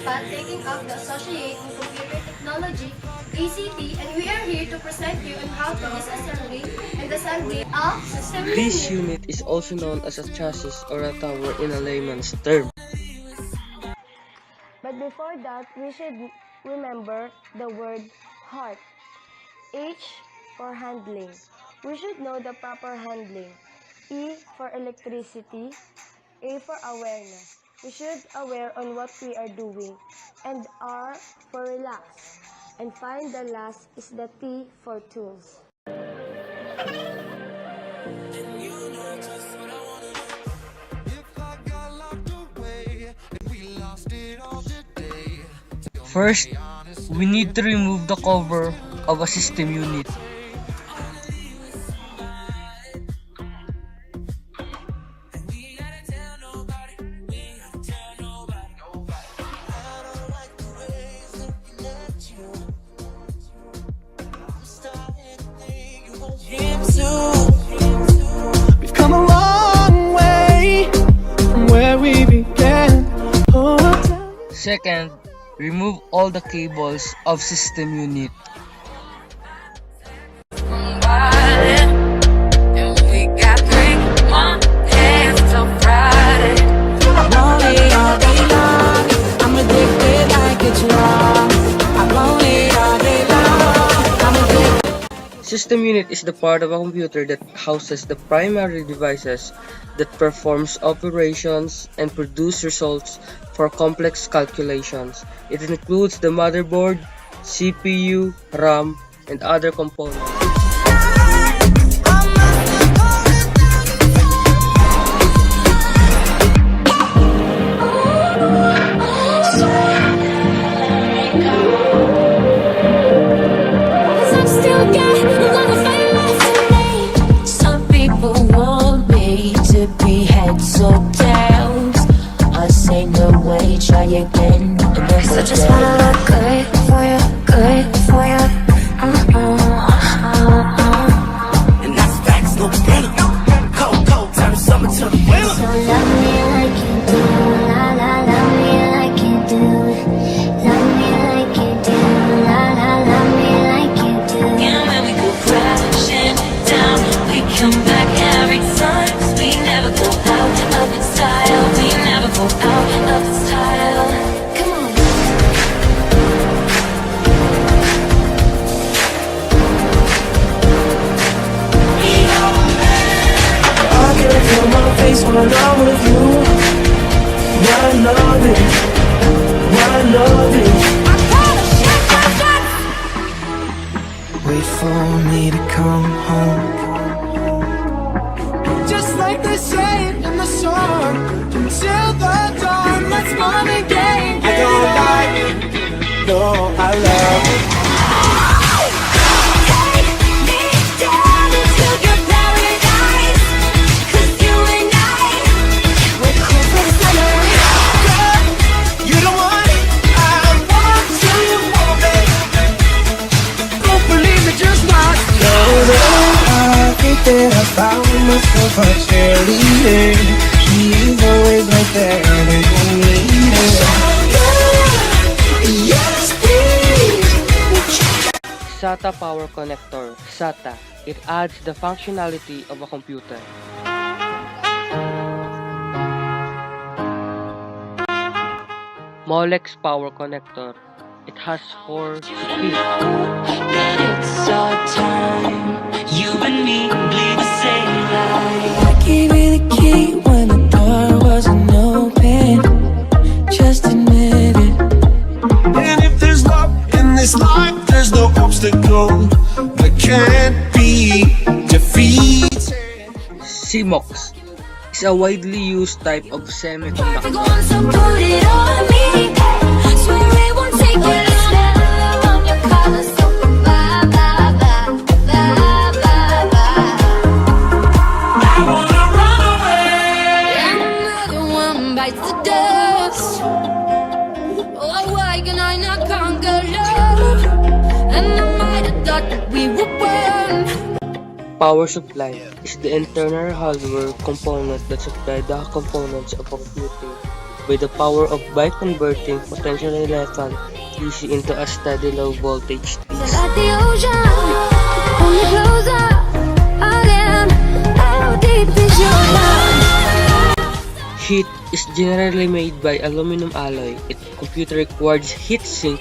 Japan, taking up the Associate in Computer Technology, ACT, and we are here to present you on how to disassembly and assembly of system This unit. unit is also known as a chassis or a tower in a layman's term. But before that, we should remember the word heart. H for handling. We should know the proper handling. E for electricity. A for awareness. We should aware on what we are doing. And R for relax. And find the last is the T for tools. First, we need to remove the cover of a system unit. We've come a long way from where we began. Oh, Second, remove all the cables of system unit. System unit is the part of a computer that houses the primary devices that performs operations and produce results for complex calculations. It includes the motherboard, CPU, RAM, and other components. Some people want me to be heads or tails. I say no way, try again. I just wanna look good for you, good for you. and that's facts, no better. Cold, turn summer to the winter. So love me like you do, la la, love me like you do. Love me like you do, la la, love me like you do. And when we go crashing down, we come back every time. 'Cause we never go out of the style. We never go out of the style. Come on. I can feel my face when I'm with you. I love it. I love it. Wait for me to come home. Just like they say in the song, until the dawn, let's fun again. I don't like it. No, I love it. You don't want it, I want to want it. Don't believe me, just watch. I think that I found myself a cheerleader. She's always right there when you need her. Yes, please. SATA power connector, SATA. It adds the functionality of a computer. Molex power connector. It has 4 pins. It's our time. You and me bleed the same light. I gave you the key when the door wasn't open. Just admit it. And if there's love in this life, there's no obstacle that can't be defeated. CMOS is a widely used type of semiconductor. So put it on me. Swear it won't take you long. On your collar, so bye, bye, bye, bye, bye, bye. I wanna run away. And another one bites the dust. Oh, why can I not conquer love? And I might have thought that we were one. Power supply is the internal hardware component that supply the components of a computer by the power of by converting potentially lethal DC into a steady low voltage DC. Like the ocean, pull me closer again. How deep is your love? Heat is generally made by aluminum alloy. Its computer requires heat sink.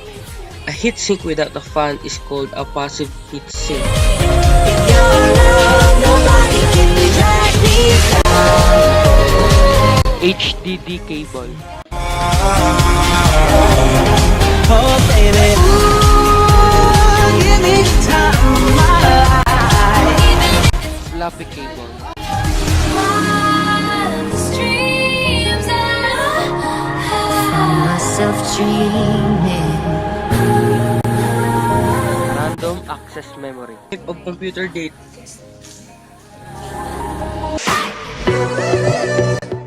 A heat sink without a fan is called a passive heat sink. Your love, nobody can drag me down. HDD cable. Oh, baby. Ooh, give me time of my life. Floppy cable. Streams and myself dreaming. Random access memory. Type of computer data.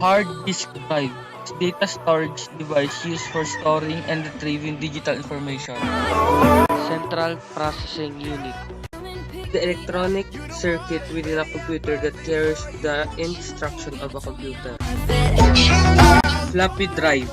Hard disk drive. Data storage device used for storing and retrieving digital information. Central processing unit. The electronic circuit within a computer that carries the instruction of a computer. Floppy drive.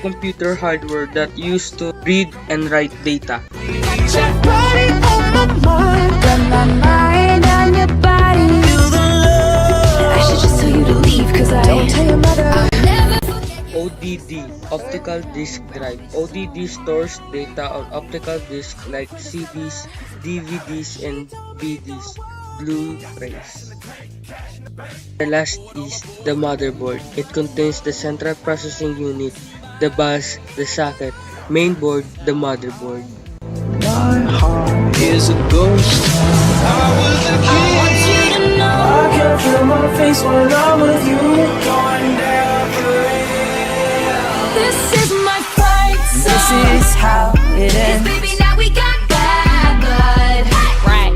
Computer hardware that used to read and write data. Your body on my mind. Got my mind on your body. Feel the love. I should just tell you to leave, cause Don't tell your mother. I'll never forget. ODD, optical disk drive. ODD stores data on optical disk like CDs, DVDs, and BDs, Blu-rays. The last is the motherboard. It contains the central processing unit, the bus, the socket, main board, the motherboard. My heart is a ghost. I was a kid. Want you to know. I can feel my face when I'm with you. Going down for real. This is my fight song. This is how it ends. Baby, now we got bad blood. Right.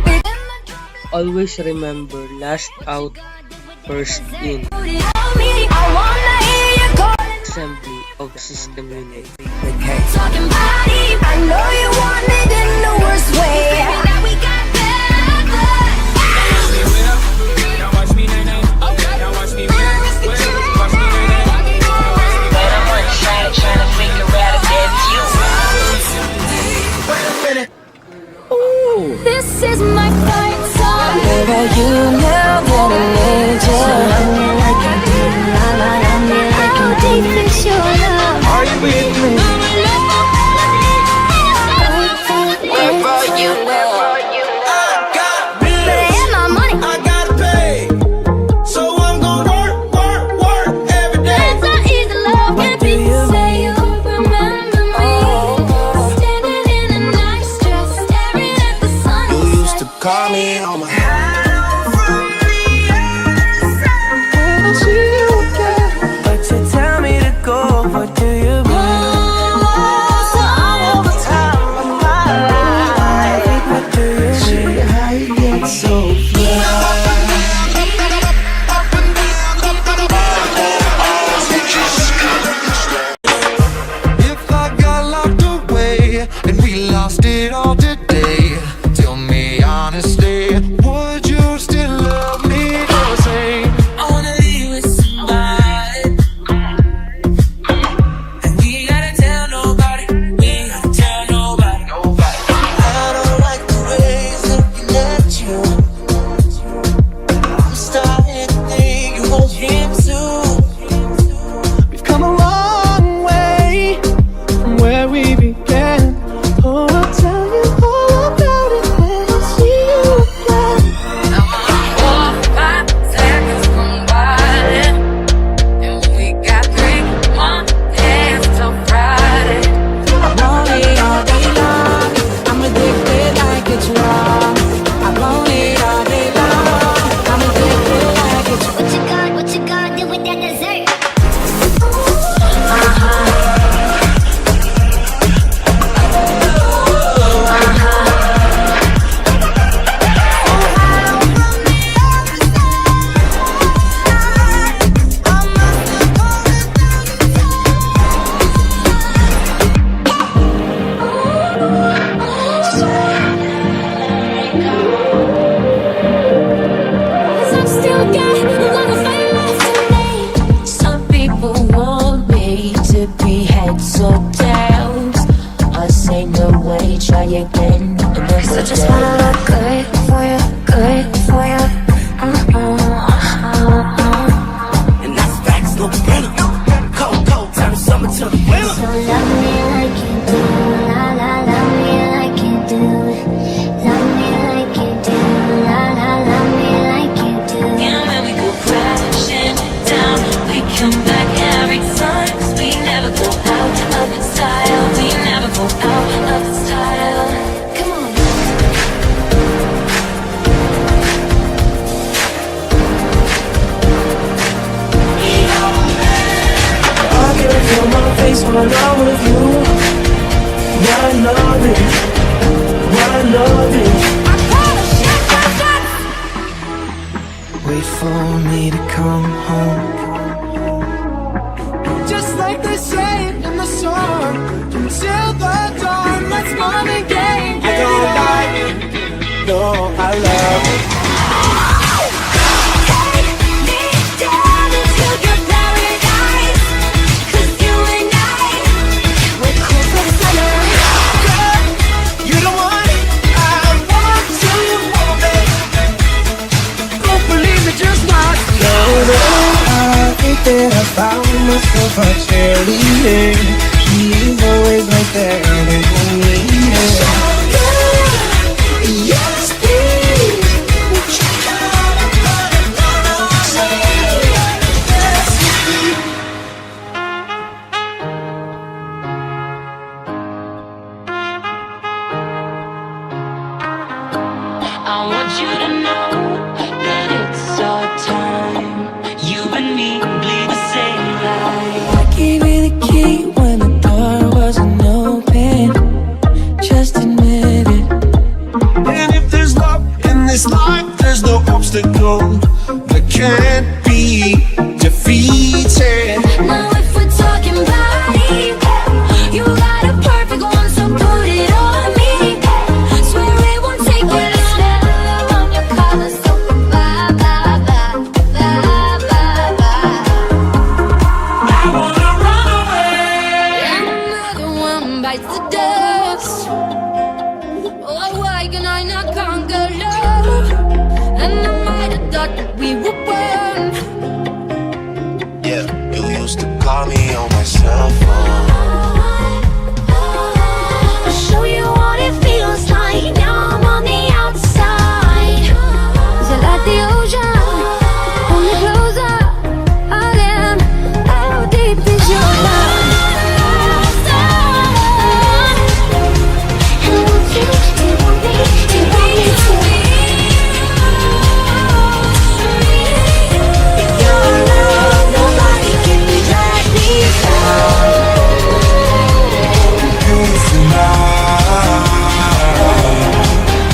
Always remember, last out, first in. Put it on me. I wanna hear you calling. Assembly of system unit. Talking body. I know you want it in the worst way. Baby, now we got bad blood. Now watch me nay nay. Now watch me win. Watch me nay nay. Man, I'm on trying to figure out if that's you. Wait a minute. This is my fight song. Never you now gonna need you. Love me like I do. La la, love me like you do. Deep is your love. Are you with me? Wherever you know. I got bills. And my money. I gotta pay. So I'm gonna work every day. It's not easy, love can't be say you remember me. Standing in a nice dress, staring at the sun. You used to call me on my but you tell me to go, but So just wanna look good for you, good for you. And that's facts, no better. Cold, cold, turn summer to the winter. So love me like you do, la la, love me like you do. Love me like you do, la la, love me like you do. And when we go crashing down, we come back every time. 'Cause we never go out of the style. We never go out of the style. Come on. I can feel my face when I'm with you. I love it, I love it. Wait for me to come home. Just like they say in the song, until the dawn, let's mom and game. I don't like it, no, I love it. You're the one I want to hold it. Don't believe me, just watch. No, I think that I found myself a cheerleader. She's always right there when you need her. Yes, please. I want you to know that it's our time. You and me bleed the same light. I gave you the key when the door wasn't open. Just admit it. And if there's love in this life, there's no obstacle that can't be defeated. Now if we're talking body, you got a perfect one, so put it on me. Swear it won't take you long. Smell on your collar, so bye, bye, bye, bye, bye, bye. I wanna run away. And another one bites the dust. Oh, why can I not conquer love? And I might have thought that we were one. Yeah, you used to call me on my cell phone. I'll show you what it feels like. Now I'm on the outside. Is it like the ocean? Pull me closer again. How deep is your love? And won't you, do you want me, do you want me to? Your love, nobody can drag me down.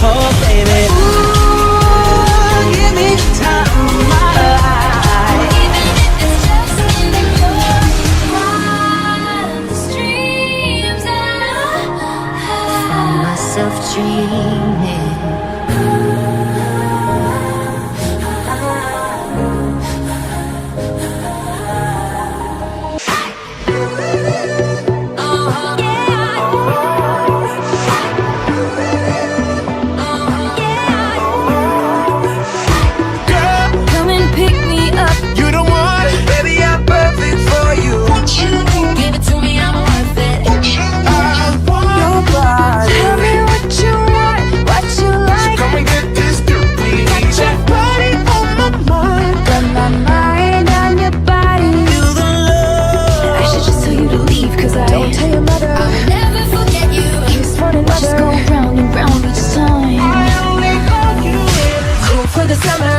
Oh, baby. Ooh, give me the time of my life. Even if it's just in your wildest dreams, I find myself dreaming. Come and pick me up. You the one, baby, I'm perfect for you. Give it to me, I'm worth it. I want your body. Tell me what you want, what you like. Come and get this dirty. Got your body on my mind. Got my mind on your body. Feel the love. I should just tell you to leave, cause Don't tell your mother. I'll never forget you. Kiss one Just another. go round and round each time. I only got you. Cool for the summer.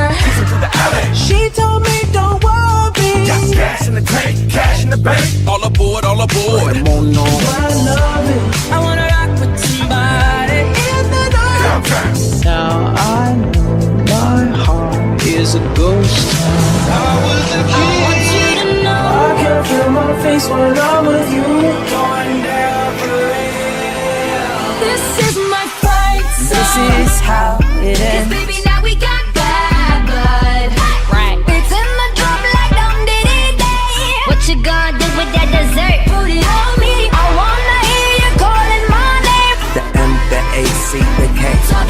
She told me don't worry. Got gas in the tank, cash in the bank. All aboard, all aboard. I love it. I wanna rock with somebody. In the night. Now I know my heart is a ghost town. I was a I kid. want you to know I can feel my face when I'm with you. Going down for real. This is my fight song. this is how it ends. Baby, now we got bad blood. Right. It's in the drum like dum diddy day. What you gonna do with that dessert? Put it on me. I wanna hear you calling my name. The M, the A, C, the K. Talk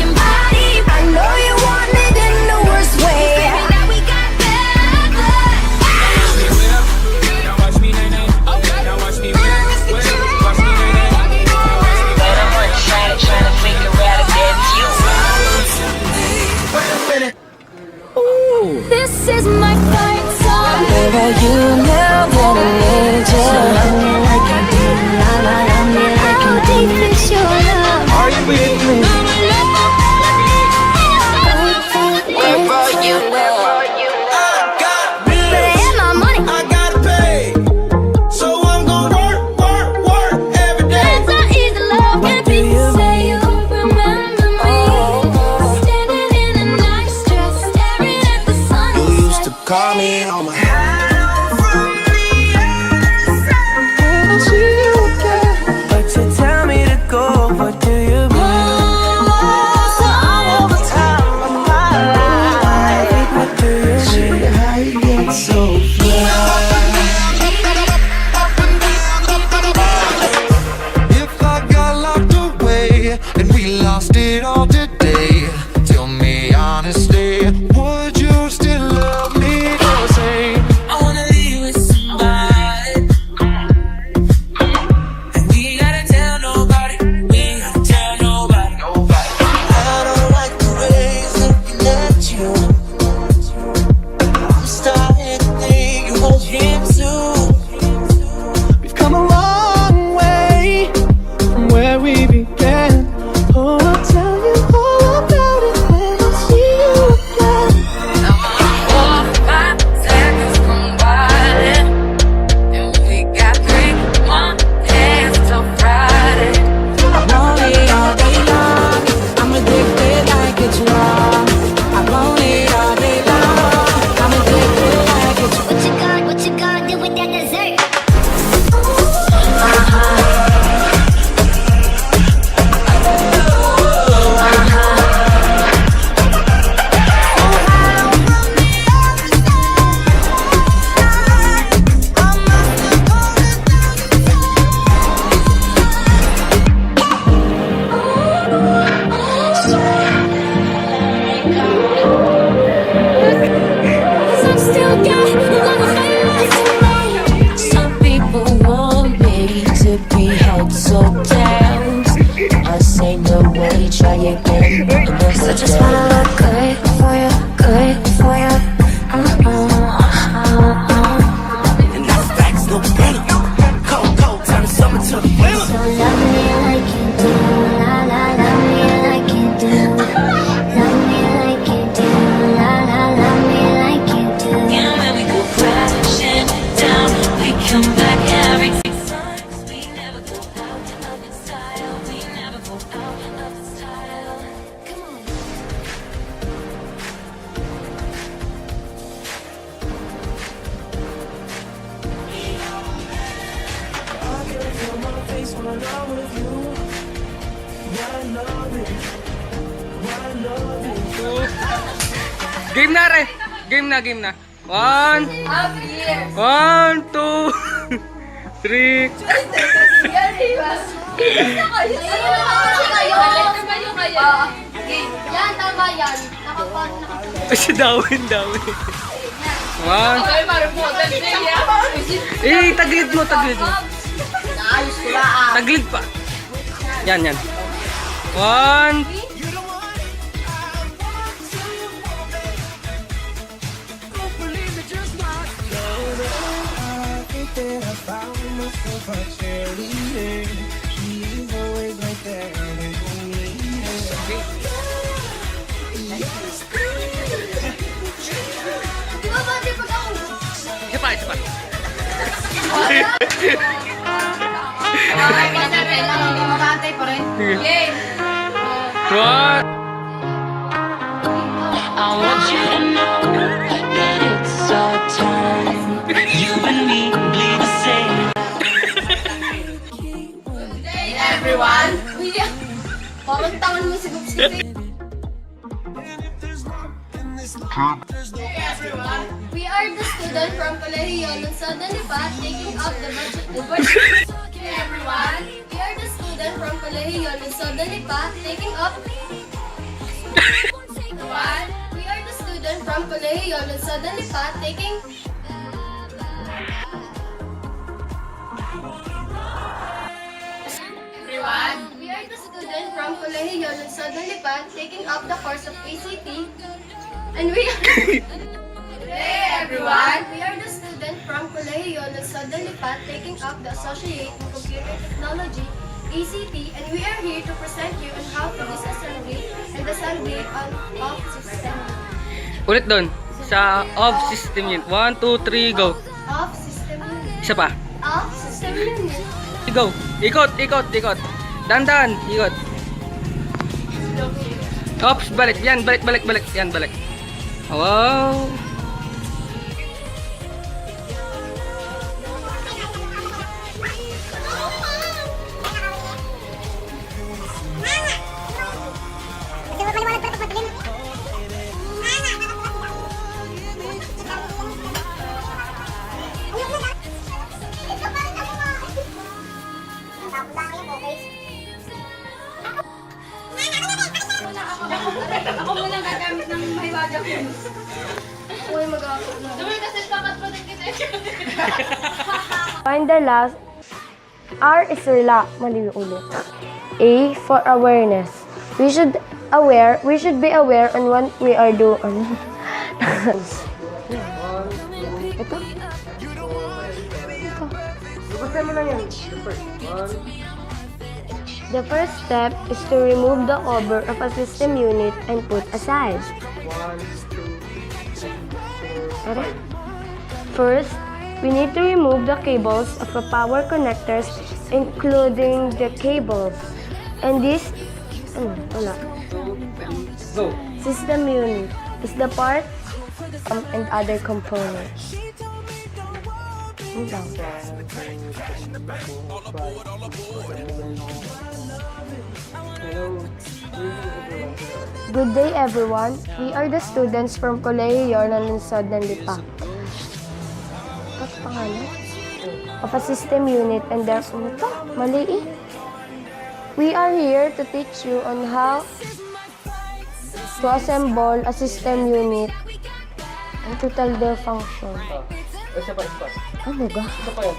I just wanna look good for you, good for you. And that's facts, no better. Cold, cold, turn the summer to the winter. So love me like you do, la la, love me like you do. Love me like you do, la la, love me like you do. And when we go crashing down, we come back every time. We never go out of the style. We never go out of the style. Come on. Game na, re. Game na, game na. 1, 2, 3. Yan, tama yan. Kasi dawin. 1. Tagilid mo. Tagilid pa. Yan. 1. That I found myself a cheerleader. She's always right there with me. Di ba bati pag ako? Isa pa. Matatay pa rin. Game! 1. I want you to know that it's our time. You and me bleed the same. Everyone! Parang tangan mo si Gupsi. We are the student from Colegio Lungsod ng Lipa taking up the everyone. We are the student from Colegio Lungsod ng Lipa taking up We are the student from Colegio Lungsod ng Lipa taking Everyone. We are the student from Colegio Lungsod ng Lipa taking up the course of ACT. And we are... Hey everyone! We are the student from Colegio Lungsod ng Lipa taking up the Associate in Computer Technology, ACT, and we are here to present you on how to disassembly and assembly of system. Ulit doon. Sa of system unit. 1, 2, 3, go. Of system unit. Isa pa. Of system unit. Go. Ikot. Dandan. Ikot. Ops, balik. Yan, balik. Yan, balik. Wow. Ako muna gagamit ng mahiwaga ko. Ako yung mag-aapot na. Dumay kasi kakat pa din kita. Find the last. R is rela. Mali ulit. A for awareness. We should be aware on what we are doing. Ito? The first step is to remove the cover of a system unit and put aside. First, we need to remove the cables of the power connectors, including the cables. And this system unit is the part and other components. Good day everyone. We are the students from Colegio Lungsod ng Lipa. What's pangalan? Of a system unit and therefore, mali eh. We are here to teach you on how to assemble a system unit and to tell their function. Isa pa. Ano ba? Isa pa yan.